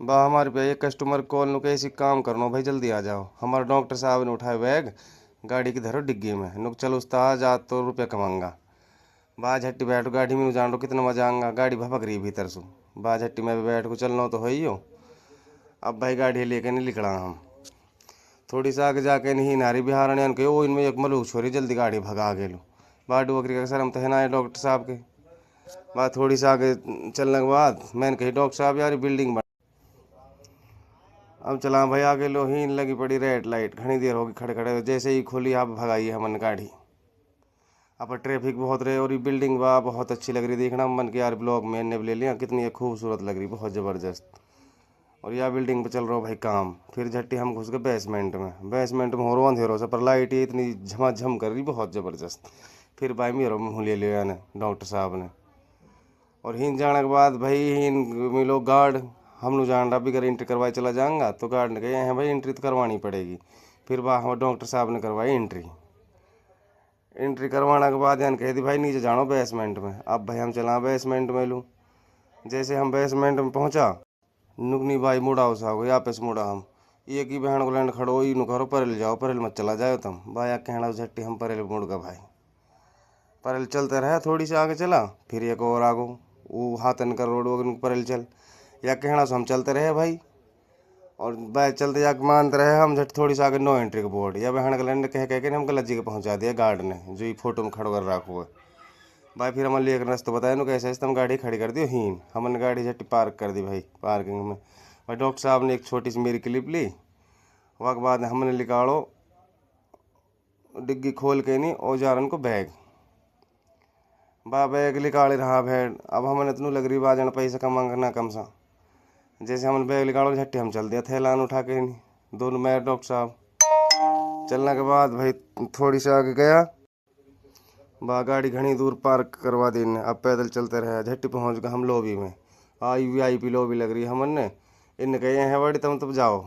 बा हमारे पे एक कस्टमर कॉल नु कैसी काम करनो भाई, जल्दी आ जाओ। हमारे डॉक्टर साहब ने उठाए बैग, गाड़ी की धरो डिग्गी में, नुक चलो उस्ताद जा तो रुपये कमाऊंगा। बा झट्टी बैठो गाड़ी में, जान लो कितना मजा आऊंगा। गाड़ी भपक रही भीतर से, बा झट्टी में भी बैठ को चलना तो है ही हो। अब भाई गाड़ी लेके नहीं निकला हम, थोड़ी सा आगे जाके नहीं नारी बिहार ने के ओ इनमें एक मलूक छोरी जल्दी गाड़ी भगा गेलू। बाडू बकरी का शर्म तो है ना है डॉक्टर साहब के। बात थोड़ी सा आगे चलने के बाद मैंने कही डॉक्टर साहब यार बिल्डिंग बन। अब चला भाई आगे लो ही लगी पड़ी रेड लाइट, घनी देर होगी खड़े खड़े, जैसे ही खोली आप भगाई हमन गाड़ी। अब ट्रैफिक बहुत रहे और ये बिल्डिंग वाह बहुत अच्छी लग रही देखना, मन के यार ब्लॉग में ने ले लिया, कितनी खूबसूरत लग रही, बहुत ज़बरदस्त। और यह बिल्डिंग पे चल रहा भाई काम। फिर झट्टी हम घुस गए बेसमेंट में हो रहा अंधेरों से, पर लाइट ही इतनी झमाझम कर रही बहुत ज़बरदस्त। फिर भाई मेरे मुँह ले लिया ने डॉक्टर साहब ने। और हिंद जाने के बाद भाई हिंद मिलो गार्ड, हम लोग जान रहा भी अगर एंट्री करवाए चला जाऊँगा, तो गार्ड ने कहा हैं भाई एंट्री तो करवानी पड़ेगी। फिर वाह डॉक्टर साहब ने करवाई एंट्री। एंट्री करवाने के बाद यान कह दी भाई नीचे जानो बेसमेंट में। अब भाई हम चला बेसमेंट में लूँ, जैसे हम बेसमेंट में पहुँचा, नुकनी भाई मुड़ा उसा हो यहाँ पे से मुड़ा हम, एक ही बहन को लैंड खड़ो ही नु करो परल जाओ, परल मत चला जाओ तुम। भाई कहना झट्टी हम परल मुड़ गए भाई। परल चलते रहे, थोड़ी सी आगे चला, फिर एक और आगो वो हाथन का रोड वगैरह परल चल, या कहना से हम चलते रहे भाई। और भाई चलते जाके मानते रहे हम, झट थोड़ी सी आगे नो एंट्री का बोर्ड, या बहन का लैंड कह के हमको लज्जी के पहुँचा दिया गार्ड ने, जो ये फोटो में खड़ो कर रखा हुआ भाई। फिर हमने लेकर रास्ता बताया नु कैसे हम गाड़ी खड़ी कर दी हीन, हमने गाड़ी झट्टी पार्क कर दी भाई पार्किंग में। भाई डॉक्टर साहब ने एक छोटी सी मेरी क्लिप ली, वहाँ के बाद हमने निकालो डिग्गी खोल के नहीं औजारन को बैग, बा बैग निकाले रहा भेड़। अब हमने इतनू लग रही बाजन पैसा कमाना कम सा, जैसे हमने बैग निकालो झट्टी हम चल दिया थैलान उठा के नहीं दोनों, मैं डॉक्टर साहब। चलने के बाद भाई थोड़ी सी आगे गया, बा गाड़ी घनी दूर पार्क करवा दी ने। अब पैदल चलते रहे, झट्टी पहुंच गए हम लॉबी में, VIP लॉबी लग रही है हमन ने। इनने कहे हैं बड़ी तुम तब जाओ,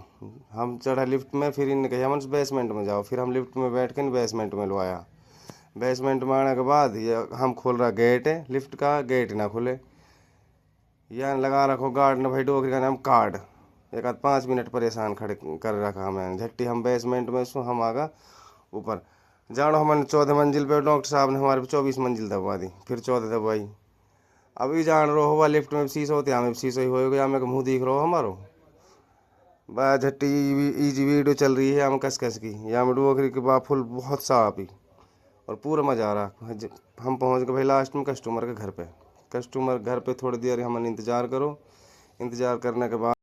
हम चढ़ा लिफ्ट में, फिर इनने कहे हमन बेसमेंट में जाओ, फिर हम लिफ्ट में बैठ के बेसमेंट में लो आया। बेसमेंट में आने के बाद ये हम खोल रहा गेट है लिफ्ट का, गेट ना खुले, यह लगा रखो गार्ड ने भाई डोकरी का नाम कार्ड। एक आध 5 मिनट परेशान खड़े कर रखा हमें, झट्टी हम बेसमेंट में सो हम आगा ऊपर। जानो हमने 14 मंजिल पे, डॉक्टर साहब ने हमारे 24 मंजिल दबवा दी, फिर 14 दबाई। अभी जान रहो हुआ लिफ्ट में शीशो होते, हमें शीशो ही हो गया, हमें मुँह दिख रहा हो हमारो। बा झट्टी इजी वीडियो चल रही है हम कस कस की, या में डोकरी के बा फुल बहुत साफ ही, और पूरा मज़ा आ रहा। हम पहुंच गए भाई लास्ट में कस्टमर के घर पे। कस्टमर घर पे थोड़ी देर हमने इंतज़ार करो, इंतज़ार करने के बाद